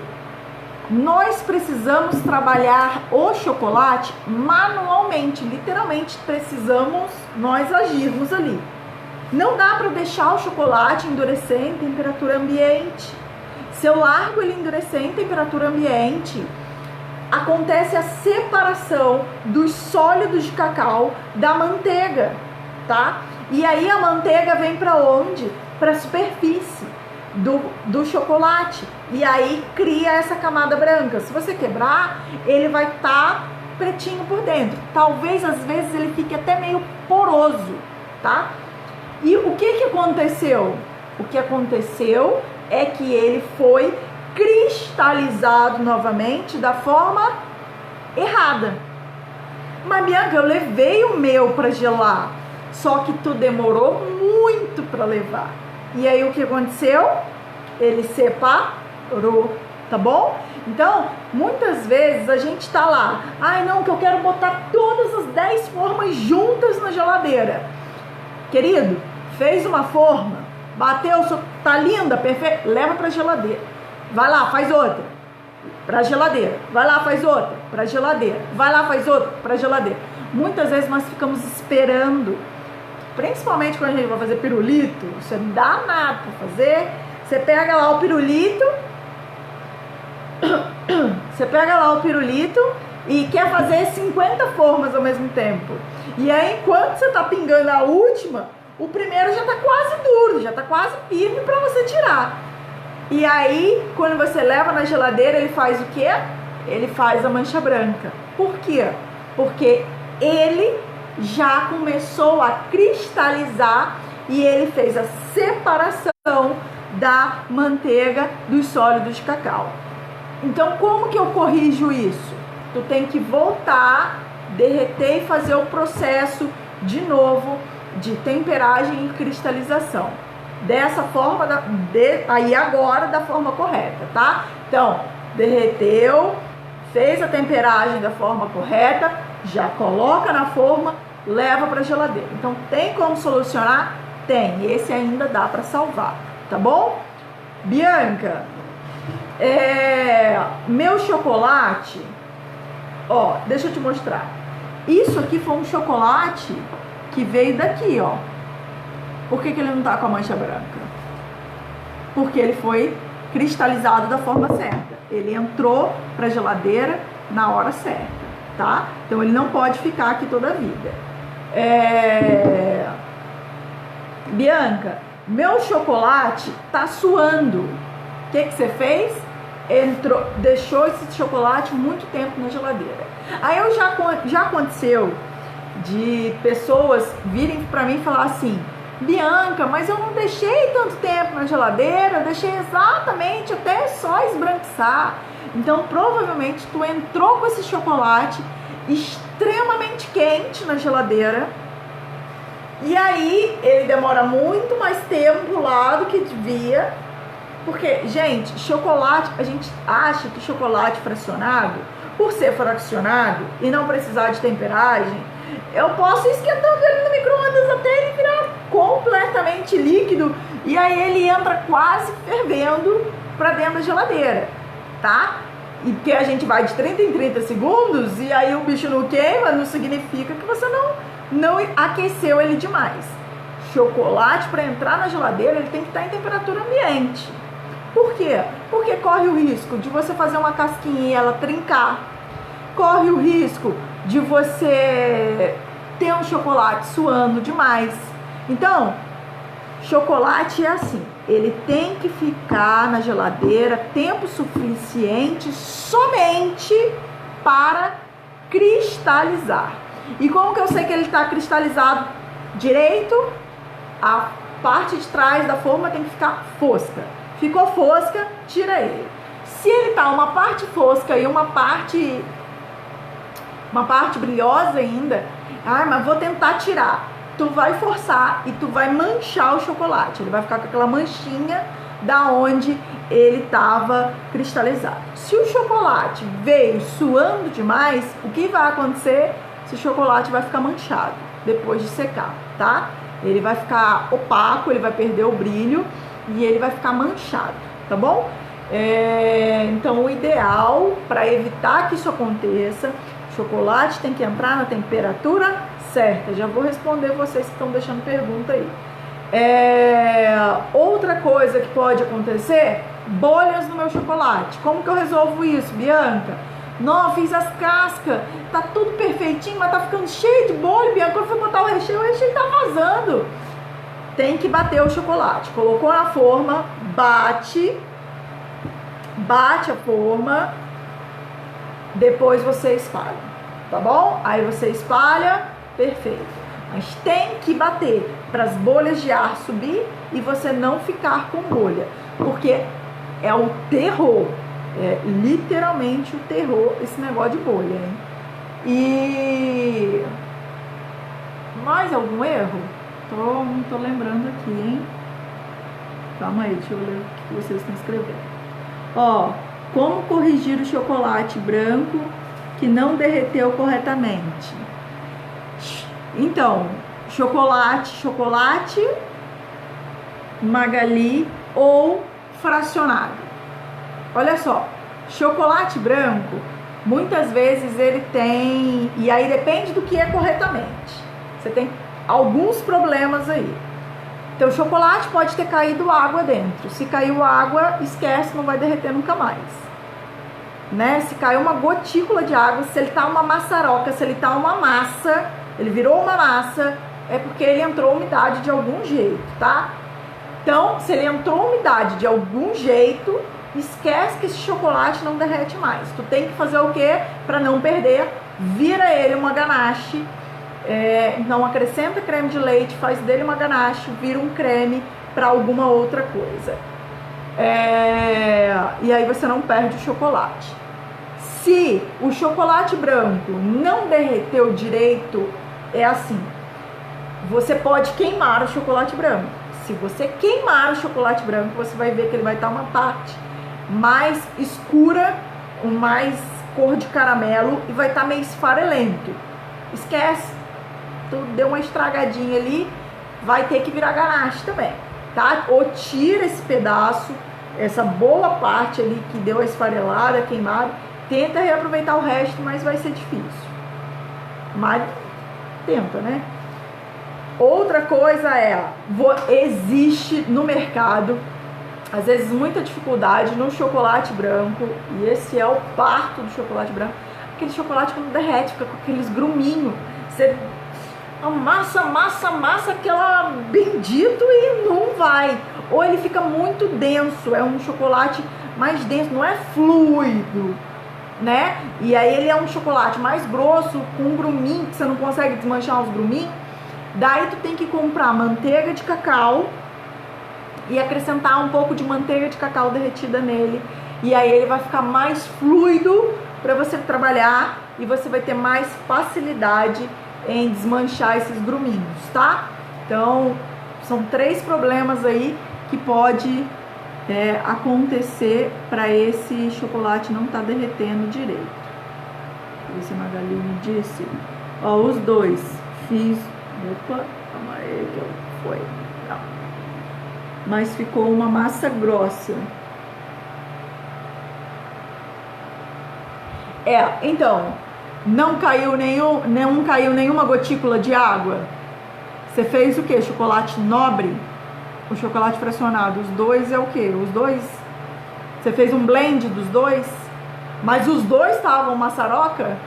Speaker 1: nós precisamos trabalhar o chocolate manualmente, literalmente precisamos nós agirmos ali. Não dá para deixar o chocolate endurecer em temperatura ambiente. Se eu largo ele endurecer em temperatura ambiente, acontece a separação dos sólidos de cacau da manteiga, tá? E aí a manteiga vem para onde? Para a superfície do chocolate. E aí cria essa camada branca. Se você quebrar, ele vai estar pretinho por dentro. Talvez, às vezes, ele fique até meio poroso, tá? E o que aconteceu? O que aconteceu é que ele foi cristalizado novamente da forma errada. Mas, Bianca, eu levei o meu para gelar, só que tu demorou muito para levar. E aí o que aconteceu? Ele separou, tá bom? Então, muitas vezes a gente tá lá, ai não, que eu quero botar todas as 10 formas juntas na geladeira. Querido, fez uma forma, bateu, tá linda, perfeita, leva pra geladeira. Vai lá, faz outra, pra geladeira. Vai lá, faz outra, pra geladeira. Vai lá, faz outra, pra geladeira. Muitas vezes nós ficamos esperando, principalmente quando a gente vai fazer pirulito, isso é danado para fazer. Você pega lá o pirulito, e quer fazer 50 formas ao mesmo tempo. E aí, enquanto você tá pingando a última, o primeiro já tá quase duro, já tá quase firme para você tirar. E aí, quando você leva na geladeira, ele faz o quê? Ele faz a mancha branca. Por quê? Porque ele já começou a cristalizar e ele fez a separação da manteiga dos sólidos de cacau. Então, como que eu corrijo isso? Tu tem que voltar, derreter e fazer o processo de novo de temperagem e cristalização. Dessa forma, aí agora da forma correta, tá? Então, derreteu, fez a temperagem da forma correta, já coloca na forma, leva para geladeira. Então, tem como solucionar? Tem. Esse ainda dá para salvar, tá bom? Bianca, meu chocolate, ó, deixa eu te mostrar. Isso aqui foi um chocolate que veio daqui, ó. Por que ele não tá com a mancha branca? Porque ele foi cristalizado da forma certa. Ele entrou pra geladeira na hora certa, tá? Então ele não pode ficar aqui toda a vida. Bianca, meu chocolate tá suando. O que você fez? Deixou esse chocolate muito tempo na geladeira. Aí já aconteceu de pessoas virem pra mim e falar assim: Bianca, mas eu não deixei tanto tempo na geladeira, eu deixei exatamente até só esbranquiçar. Então provavelmente tu entrou com esse chocolate extremamente quente na geladeira, e aí ele demora muito mais tempo lá do que devia. Porque, gente, chocolate, a gente acha que chocolate fracionado, por ser fracionado e não precisar de temperagem, eu posso ir esquentando ele no micro-ondas até ele virar completamente líquido, e aí ele entra quase fervendo pra dentro da geladeira, tá? E que a gente vai de 30 em 30 segundos, e aí o bicho não queima, não significa que você não aqueceu ele demais. Chocolate, para entrar na geladeira, ele tem que estar em temperatura ambiente. Por quê? Porque corre o risco de você fazer uma casquinha e ela trincar. Corre o risco de você ter um chocolate suando demais. Então, chocolate é assim, ele tem que ficar na geladeira tempo suficiente somente para cristalizar. E como que eu sei que ele está cristalizado direito? A parte de trás da forma tem que ficar fosca. Ficou fosca, tira ele. Se ele tá uma parte fosca e uma parte brilhosa ainda, mas vou tentar tirar. Tu vai forçar e tu vai manchar o chocolate. Ele vai ficar com aquela manchinha da onde ele estava cristalizado. Se o chocolate veio suando demais, o que vai acontecer? Esse chocolate vai ficar manchado depois de secar, tá? Ele vai ficar opaco, ele vai perder o brilho e ele vai ficar manchado, tá bom? Então o ideal para evitar que isso aconteça, o chocolate tem que entrar na temperatura certa. Já vou responder vocês que estão deixando pergunta aí. Outra coisa que pode acontecer, bolhas no meu chocolate. Como que eu resolvo isso, Bianca? Não, fiz as cascas, tá tudo perfeitinho, mas tá ficando cheio de bolha, Bianca. Quando eu fui botar o recheio tá vazando. Tem que bater o chocolate. Colocou na forma, bate a forma, depois você espalha, tá bom? Aí você espalha, perfeito. Mas tem que bater para as bolhas de ar subir e você não ficar com bolha, porque é o terror, é literalmente o terror esse negócio de bolha, hein? E mais algum erro? Não tô lembrando aqui, hein? Calma aí, deixa eu ler o que vocês estão escrevendo. Ó, como corrigir o chocolate branco que não derreteu corretamente? Então, chocolate Magali ou fracionado. Olha só, chocolate branco, muitas vezes ele tem, e aí depende do que é corretamente. Você tem alguns problemas aí. Então o chocolate pode ter caído água dentro. Se caiu água, esquece, não vai derreter nunca mais. Né? Se caiu uma gotícula de água, se ele tá uma maçaroca, se ele tá uma massa, ele virou uma massa, é porque ele entrou umidade de algum jeito, tá? Então, se ele entrou umidade de algum jeito, esquece que esse chocolate não derrete mais. Tu tem que fazer o quê? Para não perder, vira ele uma ganache. Então acrescenta creme de leite, faz dele uma ganache, vira um creme para alguma outra coisa. E aí você não perde o chocolate. Se o chocolate branco não derreteu direito, é assim, você pode queimar o chocolate branco. Se você queimar o chocolate branco, você vai ver que ele vai estar uma parte mais escura, mais cor de caramelo e vai estar meio esfarelento. Esquece, tu deu uma estragadinha ali, vai ter que virar ganache também, tá? Ou tira esse pedaço, essa boa parte ali que deu a esfarelada, queimada, tenta reaproveitar o resto, mas vai ser difícil. Mas tenta, né? Outra coisa existe no mercado, às vezes muita dificuldade no chocolate branco, e esse é o parto do chocolate branco, aquele chocolate que não derrete, fica com aqueles gruminhos, você amassa aquela bendito e não vai, ou ele fica muito denso, é um chocolate mais denso, não é fluido, né? E aí ele é um chocolate mais grosso, com um gruminho, que você não consegue desmanchar os gruminhos. Daí tu tem que comprar manteiga de cacau e acrescentar um pouco de manteiga de cacau derretida nele. E aí ele vai ficar mais fluido para você trabalhar e você vai ter mais facilidade em desmanchar esses gruminhos, tá? Então, são 3 problemas aí que pode acontecer para esse chocolate não tá derretendo direito. Esse Magali me disse, ó, os dois fiz. Opa, calma aí que foi. Não. Mas ficou uma massa grossa. Então, não caiu nenhuma gotícula de água. Você fez o que? Chocolate nobre? O chocolate fracionado, os dois é o que? Os dois? Você fez um blend dos dois? Mas os dois estavam maçaroca?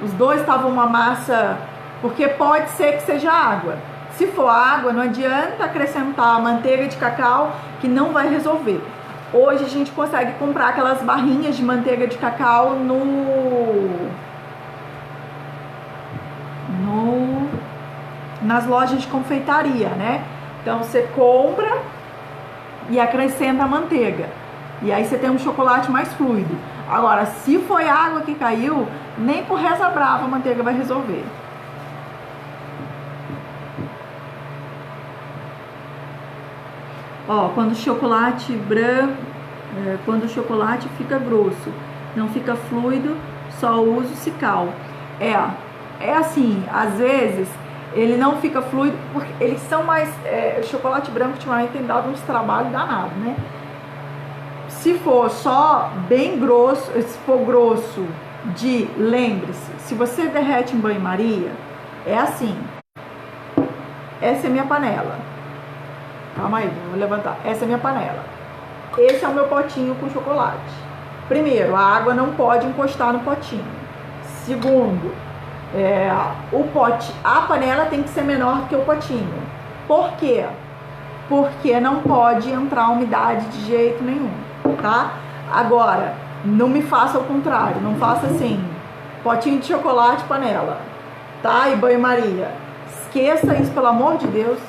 Speaker 1: Os dois estavam uma massa, porque pode ser que seja água. Se for água, não adianta acrescentar manteiga de cacau, que não vai resolver. Hoje a gente consegue comprar aquelas barrinhas de manteiga de cacau nas lojas de confeitaria, né? Então você compra e acrescenta a manteiga. E aí você tem um chocolate mais fluido. Agora, se foi água que caiu, nem por reza brava a manteiga vai resolver. Ó, quando o chocolate branco, quando o chocolate fica grosso, não fica fluido, só uso cical. É assim, às vezes ele não fica fluido, porque eles são mais, o chocolate branco ultimamente tem dado uns trabalhos danados, né? Se for só bem grosso, se for grosso lembre-se, se você derrete em banho-maria, é assim. Essa é minha panela. Calma aí, vou levantar. Essa é minha panela. Esse é o meu potinho com chocolate. Primeiro, a água não pode encostar no potinho. Segundo, a panela tem que ser menor do que o potinho. Por quê? Porque não pode entrar umidade de jeito nenhum, tá? Agora, não me faça ao contrário, não faça assim, potinho de chocolate, panela, tá? E banho-maria. Esqueça isso, pelo amor de Deus.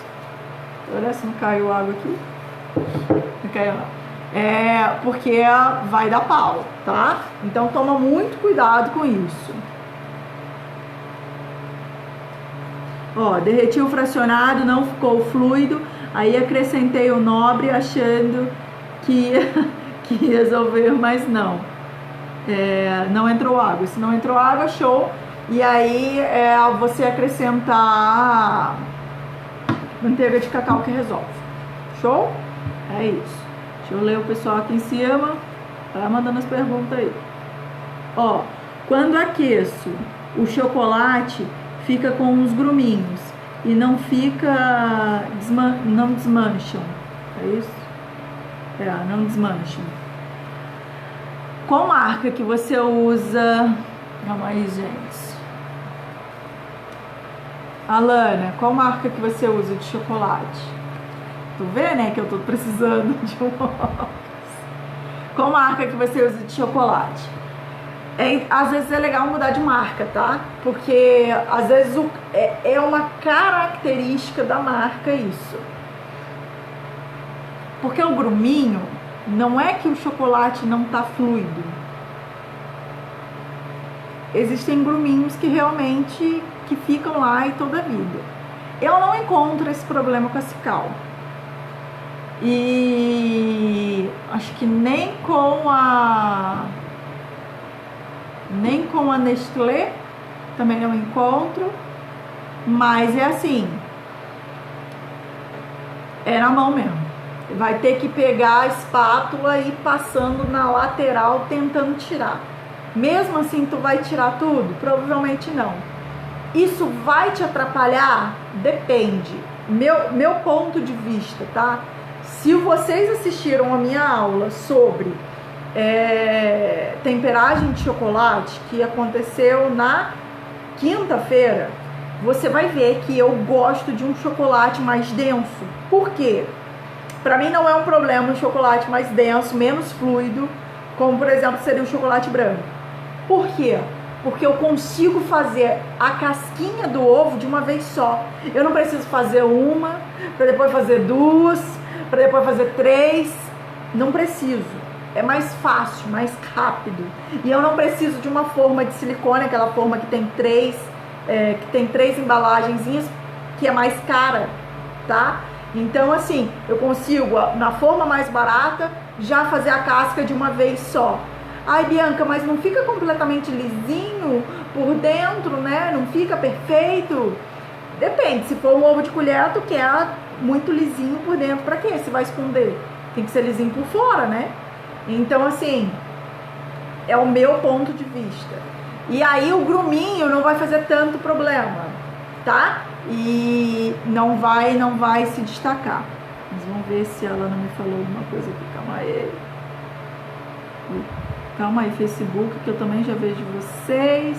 Speaker 1: Olha se não caiu água aqui. Não caiu não. Porque vai dar pau, tá? Então toma muito cuidado com isso. Ó, derreti o fracionado, não ficou fluido. Aí acrescentei o nobre achando que ia resolver, mas não. Não entrou água. Se não entrou água, show. E aí você acrescentar manteiga de cacau que resolve. Show? É isso. Deixa eu ler o pessoal aqui em cima. Vai mandando as perguntas aí. Ó, quando aqueço, o chocolate fica com uns gruminhos e não fica, não desmancham. É isso? Não desmancham. Qual marca que você usa? Calma aí, gente. Alana, qual marca que você usa de chocolate? Tu vê, né, que eu tô precisando de um óculos. Qual marca que você usa de chocolate? Às vezes é legal mudar de marca, tá? Porque às vezes é uma característica da marca isso. Porque o gruminho, não é que o chocolate não tá fluido. Existem gruminhos que realmente que ficam lá e toda a vida. Eu não encontro esse problema com a Cical. E acho que nem com a Nestlé também não encontro, mas é assim, é na mão mesmo. Vai ter que pegar a espátula e ir passando na lateral tentando tirar. Mesmo assim, tu vai tirar tudo? Provavelmente não. Isso vai te atrapalhar? Depende. Meu ponto de vista, tá? Se vocês assistiram a minha aula sobre temperagem de chocolate, que aconteceu na quinta-feira, você vai ver que eu gosto de um chocolate mais denso. Por quê? Para mim não é um problema um chocolate mais denso, menos fluido, como por exemplo seria o chocolate branco. Por quê? Porque eu consigo fazer a casquinha do ovo de uma vez só. Eu não preciso fazer uma, para depois fazer duas, para depois fazer três. Não preciso. É mais fácil, mais rápido. E eu não preciso de uma forma de silicone, aquela forma que tem três embalagenzinhas, que é mais cara, tá? Então assim, eu consigo, na forma mais barata, já fazer a casca de uma vez só. Ai, Bianca, mas não fica completamente lisinho por dentro, né? Não fica perfeito? Depende, se for um ovo de colher, tu quer muito lisinho por dentro, pra quê? Se vai esconder? Tem que ser lisinho por fora, né? Então, assim, é o meu ponto de vista. E aí o gruminho não vai fazer tanto problema, tá? E não vai se destacar. Mas vamos ver se ela não me falou alguma coisa aqui. Calma aí. Calma aí, Facebook, que eu também já vejo vocês.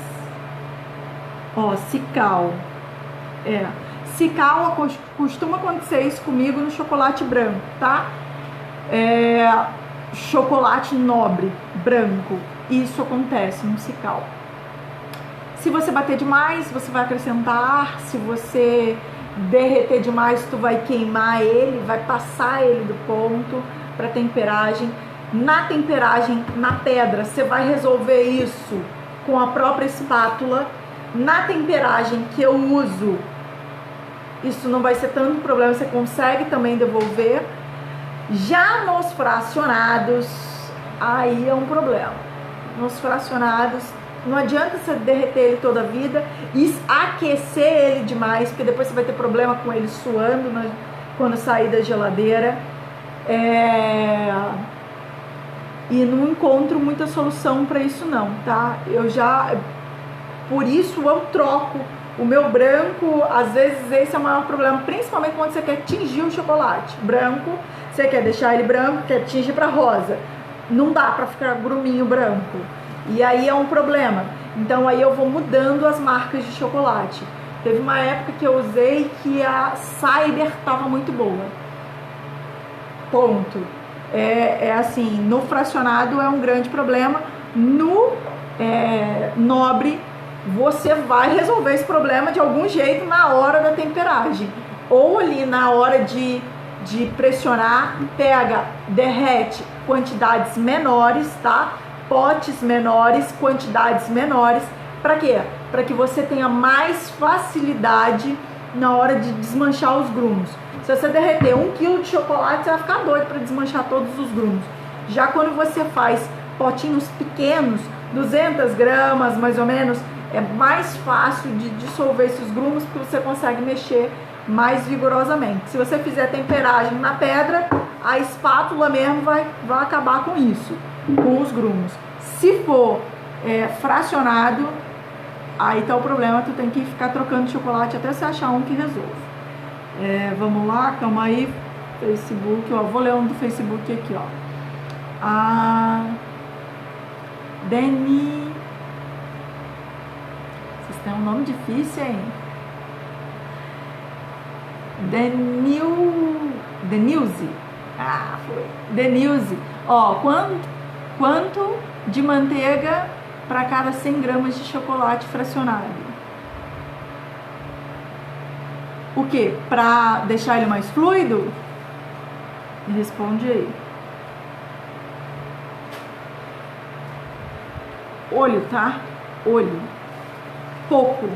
Speaker 1: Ó, Cical. Cical costuma acontecer isso comigo no chocolate branco, tá? Chocolate nobre, branco. Isso acontece no Cical. Se você bater demais, você vai acrescentar. Se você derreter demais, tu vai queimar ele, vai passar ele do ponto para temperagem. Na temperagem, na pedra, você vai resolver isso com a própria espátula. Na temperagem que eu uso, isso não vai ser tanto problema, você consegue também devolver. Já nos fracionados, aí é um problema. Nos fracionados, não adianta você derreter ele toda a vida e aquecer ele demais, porque depois você vai ter problema com ele suando quando sair da geladeira. E não encontro muita solução para isso não, tá? Por isso eu troco o meu branco. Às vezes esse é o maior problema, principalmente quando você quer tingir o chocolate branco, você quer deixar ele branco, quer tingir para rosa, não dá para ficar gruminho branco, e aí é um problema. Então aí eu vou mudando as marcas de chocolate. Teve uma época que eu usei que a Cyber tava muito boa, ponto. Assim, no fracionado é um grande problema. No nobre, você vai resolver esse problema de algum jeito na hora da temperagem. Ou ali na hora de pressionar, pega, derrete quantidades menores, tá? Potes menores, quantidades menores. Para quê? Para que você tenha mais facilidade na hora de desmanchar os grumos. Se você derreter 1 kg de chocolate, você vai ficar doido para desmanchar todos os grumos. Já quando você faz potinhos pequenos, 200 gramas mais ou menos, é mais fácil de dissolver esses grumos, porque você consegue mexer mais vigorosamente. Se você fizer temperagem na pedra, a espátula mesmo vai acabar com isso. com os grumos. Se for fracionado, aí tá o problema, tu tem que ficar trocando chocolate até você achar um que resolva. Vamos lá, calma aí. Facebook, ó, vou ler um do Facebook aqui, ó. A Deni. Vocês têm um nome difícil, hein? Denilze. Ah, foi. Denilze. Ó, quanto de manteiga para cada 100 gramas de chocolate fracionado? O que? Para deixar ele mais fluido? Me responde aí. Olho, tá? Olho. Pouco.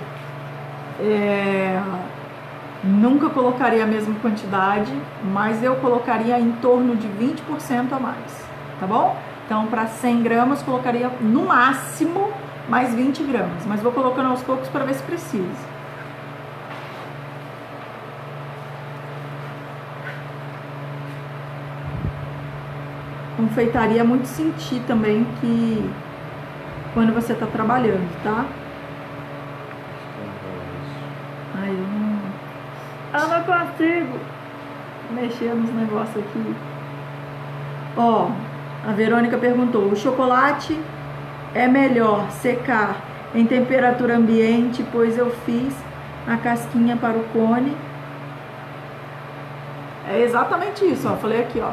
Speaker 1: Nunca colocaria a mesma quantidade, mas eu colocaria em torno de 20% a mais, tá bom? Então, para 100 gramas, colocaria no máximo mais 20 gramas, mas vou colocando aos poucos para ver se precisa. Confeitaria é muito sentir também que quando você está trabalhando, tá? Ai, eu não consigo mexer nos negócios aqui. Ó, a Verônica perguntou: o chocolate é melhor secar em temperatura ambiente, pois eu fiz a casquinha para o cone. É exatamente isso, ó. Falei aqui, ó.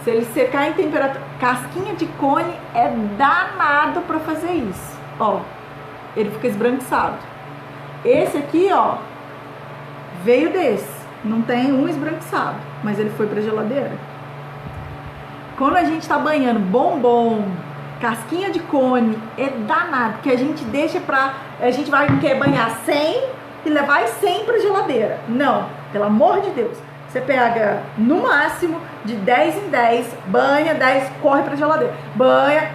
Speaker 1: Se ele secar em temperatura... Casquinha de cone é danado para fazer isso. Ó, ele fica esbranquiçado. Esse aqui, ó, veio desse. Não tem um esbranquiçado, mas ele foi pra geladeira. Quando a gente tá banhando bombom, casquinha de cone, é danado, porque a gente deixa pra... A gente vai querer banhar 100 e levar 100 pra geladeira. Não, pelo amor de Deus. Você pega, no máximo, de 10 em 10, banha, 10, corre pra geladeira. Banha,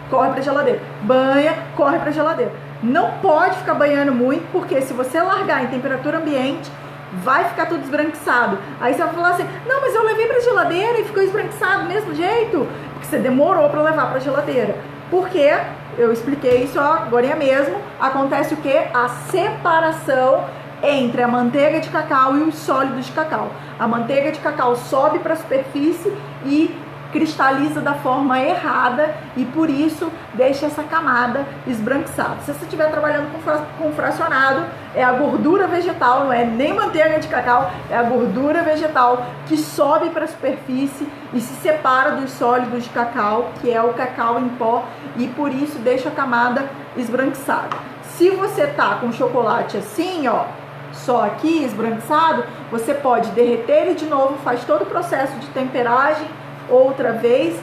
Speaker 1: corre pra geladeira. Banha, corre pra geladeira. Não pode ficar banhando muito, porque se você largar em temperatura ambiente, vai ficar tudo esbranquiçado. Aí você vai falar assim: não, mas eu levei pra geladeira e ficou esbranquiçado do mesmo jeito. Porque você demorou pra levar pra geladeira. Porque, eu expliquei isso agora mesmo, acontece o que? A separação entre a manteiga de cacau e os sólidos de cacau. A manteiga de cacau sobe para a superfície e cristaliza da forma errada e por isso deixa essa camada esbranquiçada. Se você estiver trabalhando com fracionado, é a gordura vegetal, não é nem manteiga de cacau, é a gordura vegetal que sobe para a superfície e se separa dos sólidos de cacau, que é o cacau em pó, e por isso deixa a camada esbranquiçada. Se você tá com chocolate assim, ó, só aqui esbranquiçado, você pode derreter ele de novo, faz todo o processo de temperagem outra vez,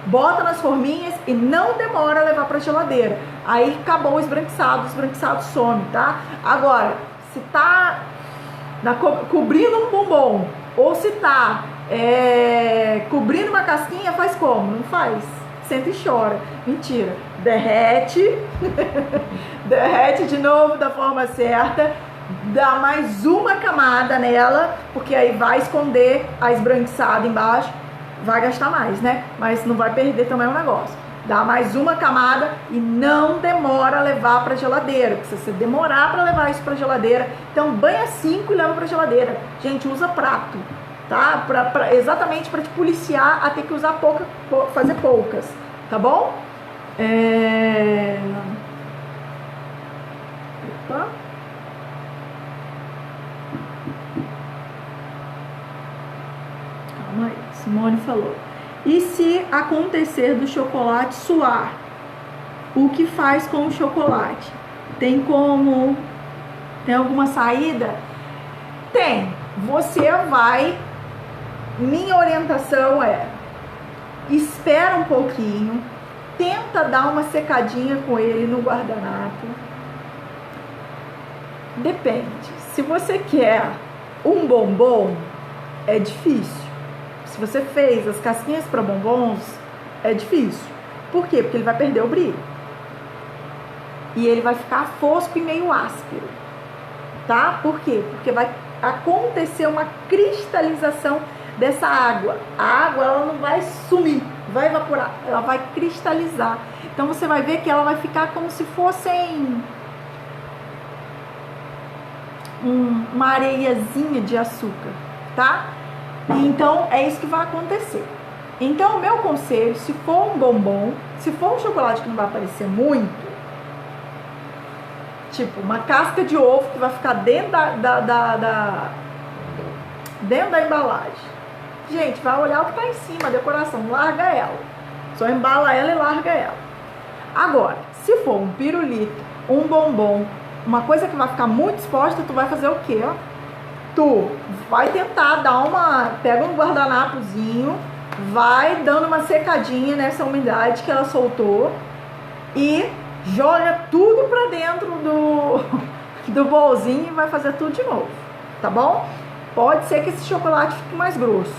Speaker 1: bota nas forminhas e não demora a levar para geladeira. Aí acabou o esbranquiçado some, tá? Agora, se tá cobrindo um bombom ou se tá cobrindo uma casquinha, faz como? Não faz. Senta e chora. Mentira. Derrete, derrete de novo da forma certa, dá mais uma camada nela, porque aí vai esconder a esbranquiçada embaixo, vai gastar mais, né? Mas não vai perder também o negócio. Dá mais uma camada e não demora a levar para geladeira, porque se você demorar para levar isso para geladeira, então banha 5 e leva para geladeira. Gente, usa prato, tá? Exatamente para te policiar a ter que usar fazer poucas, tá bom? Opa. Calma aí, Simone falou. E se acontecer do chocolate suar, o que faz com o chocolate? Tem alguma saída? Tem. Você vai... Minha orientação é: espera um pouquinho, tenta dar uma secadinha com ele no guardanapo. Depende. Se você quer um bombom, é difícil. Se você fez as casquinhas para bombons, é difícil. Por quê? Porque ele vai perder o brilho. E ele vai ficar fosco e meio áspero. Tá? Por quê? Porque vai acontecer uma cristalização dessa água. A água, ela não vai sumir, vai evaporar, ela vai cristalizar. Então você vai ver que ela vai ficar como se fossem uma areiazinha de açúcar, tá? Então é isso que vai acontecer. Então o meu conselho, se for um bombom, se for um chocolate que não vai aparecer muito, tipo uma casca de ovo que vai ficar dentro dentro da embalagem, gente, vai olhar o que tá em cima, a decoração, larga ela, só embala ela e larga ela. Agora, se for um pirulito, um bombom, uma coisa que vai ficar muito exposta, tu vai fazer o quê? Tu vai tentar dar pega um guardanapozinho, vai dando uma secadinha nessa umidade que ela soltou e joga tudo pra dentro do bolzinho e vai fazer tudo de novo, tá bom? Pode ser que esse chocolate fique mais grosso,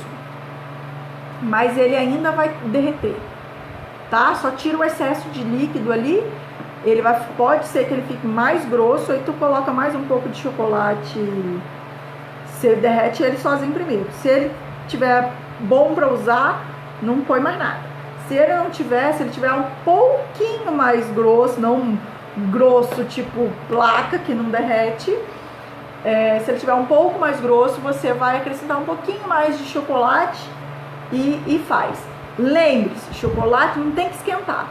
Speaker 1: mas ele ainda vai derreter, tá? Só tira o excesso de líquido ali. Pode ser que ele fique mais grosso, aí tu coloca mais um pouco de chocolate, você derrete ele sozinho primeiro. Se ele tiver bom para usar, não põe mais nada. Se ele não tiver, se ele tiver um pouquinho mais grosso, não grosso tipo placa que não derrete, se ele tiver um pouco mais grosso, você vai acrescentar um pouquinho mais de chocolate e faz. Lembre-se, chocolate não tem que esquentar.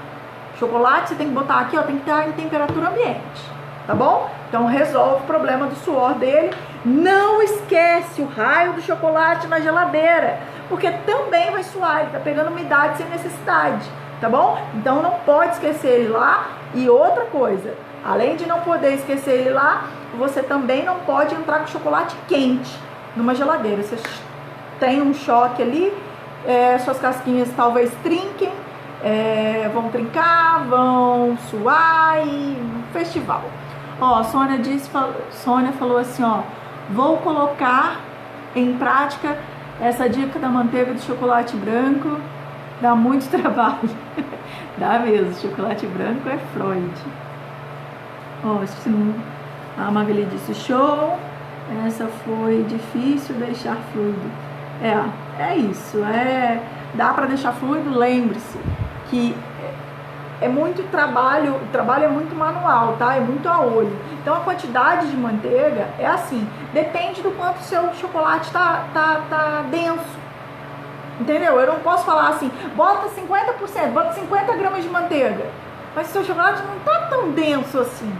Speaker 1: Chocolate você tem que botar aqui, ó, tem que estar em temperatura ambiente, tá bom? Então resolve o problema do suor dele. Não esquece o raio do chocolate na geladeira, porque também vai suar, ele tá pegando umidade sem necessidade, tá bom? Então não pode esquecer ele lá. E outra coisa, além de não poder esquecer ele lá, você também não pode entrar com chocolate quente numa geladeira. Você tem um choque ali, suas casquinhas talvez trinquem, vão trincar, vão suar e festival. Ó, Sônia falou assim, ó, vou colocar em prática essa dica da manteiga de chocolate branco, dá muito trabalho. Dá mesmo, chocolate branco é Freud. Ó, a Magali disse, show, essa foi difícil deixar fluido. É isso, dá para deixar fluido. Lembre-se que é muito trabalho, o trabalho é muito manual, tá? É muito a olho. Então a quantidade de manteiga é assim, depende do quanto o seu chocolate tá denso. Entendeu? Eu não posso falar assim, bota 50%, bota 50 gramas de manteiga. Mas o seu chocolate não tá tão denso assim.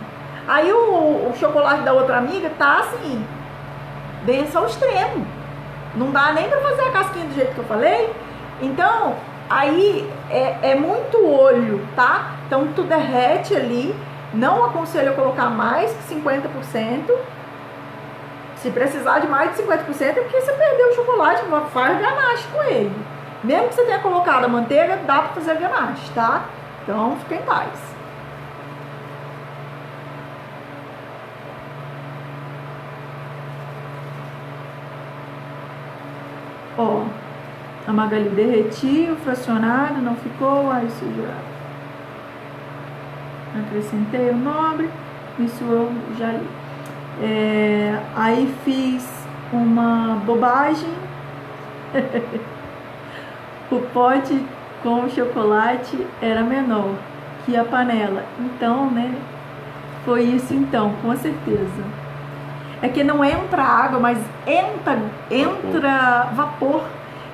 Speaker 1: Aí o chocolate da outra amiga tá assim, denso ao extremo. Não dá nem pra fazer a casquinha do jeito que eu falei. Então, aí é muito olho, tá? Então tu derrete ali. Não aconselho a colocar mais que 50%. Se precisar de mais de 50% é porque você perdeu o chocolate, faz ganache com ele. Mesmo que você tenha colocado a manteiga, dá pra fazer ganache, tá? Então fica em paz. Ó, a Magali derreti, o fracionado não ficou, aí isso já acrescentei o nobre, isso eu já li. Aí fiz uma bobagem. O pote com o chocolate era menor que a panela, então, né, foi isso então, com certeza. É que não entra água, mas entra vapor,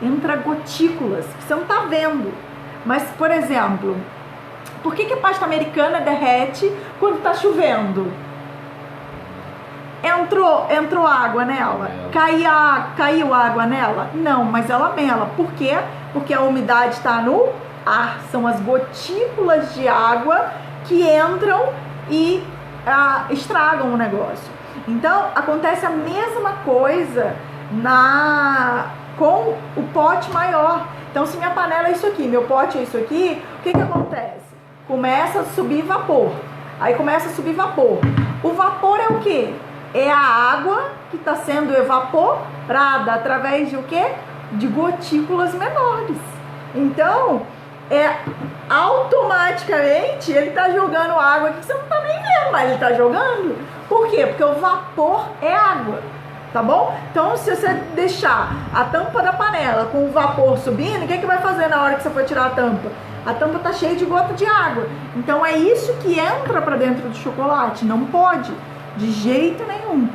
Speaker 1: entra gotículas, que você não tá vendo. Mas, por exemplo, por que a pasta americana derrete quando tá chovendo? Entrou água nela? Caiu água nela? Não, mas ela mela. Por quê? Porque a umidade está no ar. São as gotículas de água que entram e estragam o negócio. Então, acontece a mesma coisa com o pote maior. Então, se minha panela é isso aqui, meu pote é isso aqui, o que acontece? Começa a subir vapor. Aí começa a subir vapor. O vapor é o quê? É a água que está sendo evaporada através de o quê? De gotículas menores. Então, automaticamente ele está jogando água aqui que você não está nem vendo, mas ele está jogando. Por quê? Porque o vapor é água. tá bom? Então, se você deixar a tampa da panela com o vapor subindo, o que que vai fazer na hora que você for tirar a tampa? A tampa tá cheia de gota de água. Então, é isso que entra para dentro do chocolate. Não pode, de jeito nenhum.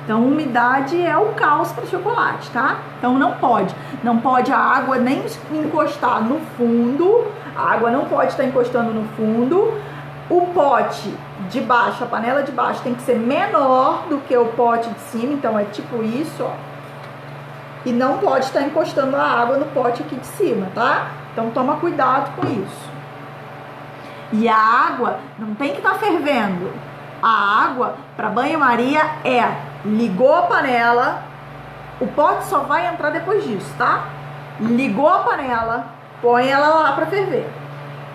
Speaker 1: Então, umidade é o caos para chocolate, tá? Então, não pode a água nem encostar no fundo, a água não pode estar encostando no fundo. O pote de baixo, a panela de baixo tem que ser menor do que o pote de cima, então é tipo isso, ó. E não pode estar encostando a água no pote aqui de cima, tá? Então, toma cuidado com isso. E a água não tem que estar fervendo. A água para banho-maria ligou a panela, o pote só vai entrar depois disso, tá? Ligou a panela, põe ela lá para ferver,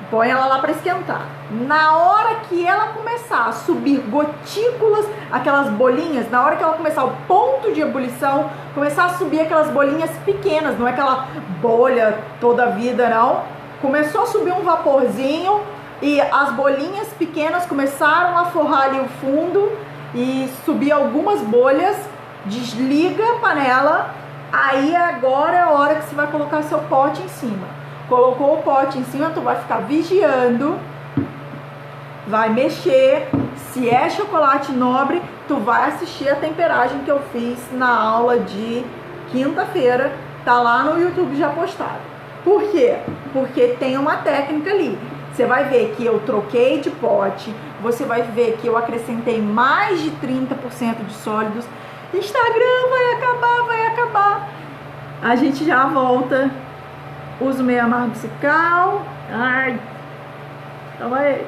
Speaker 1: põe ela lá para esquentar. Na hora que ela começar a subir gotículas, aquelas bolinhas, na hora que ela começar o ponto de ebulição, começar a subir aquelas bolinhas pequenas, não é aquela bolha toda a vida, não. Começou a subir um vaporzinho e as bolinhas pequenas começaram a forrar ali o fundo e subir algumas bolhas, desliga a panela, aí agora é a hora que você vai colocar seu pote em cima. Colocou o pote em cima, tu vai ficar vigiando, vai mexer. Se é chocolate nobre, tu vai assistir a temperagem que eu fiz na aula de quinta-feira, tá lá no YouTube já postado. Por quê? Porque tem uma técnica ali. Você vai ver que eu troquei de pote, você vai ver que eu acrescentei mais de 30% de sólidos. Instagram vai acabar. A gente já volta. Uso meio amargo cical. Ai, toma aí.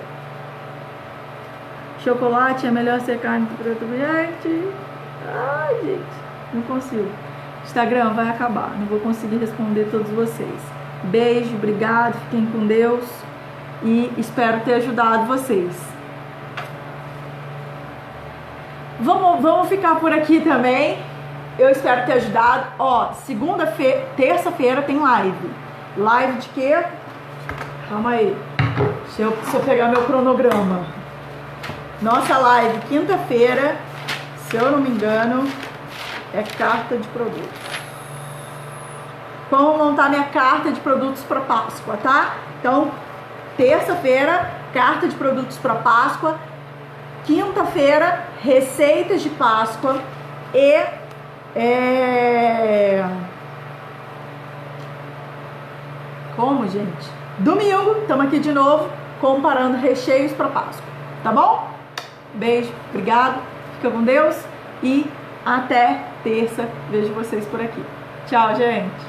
Speaker 1: Chocolate é melhor ser carne do que gente. Ai, gente, não consigo. Instagram vai acabar, não vou conseguir responder todos vocês. Beijo, obrigado, fiquem com Deus. E espero ter ajudado vocês. Vamos ficar por aqui também. Eu espero ter ajudado. Ó, terça-feira tem live. Live de quê? Calma aí. Deixa eu pegar meu cronograma. Nossa live quinta-feira, se eu não me engano, é carta de produtos. Como montar minha carta de produtos para Páscoa, tá? Então, terça-feira, carta de produtos para Páscoa. Quinta-feira, receitas de Páscoa. E como, gente? Domingo, estamos aqui de novo, comparando recheios para Páscoa. Tá bom? Beijo, obrigado. Fica com Deus. E até terça. Vejo vocês por aqui. Tchau, gente.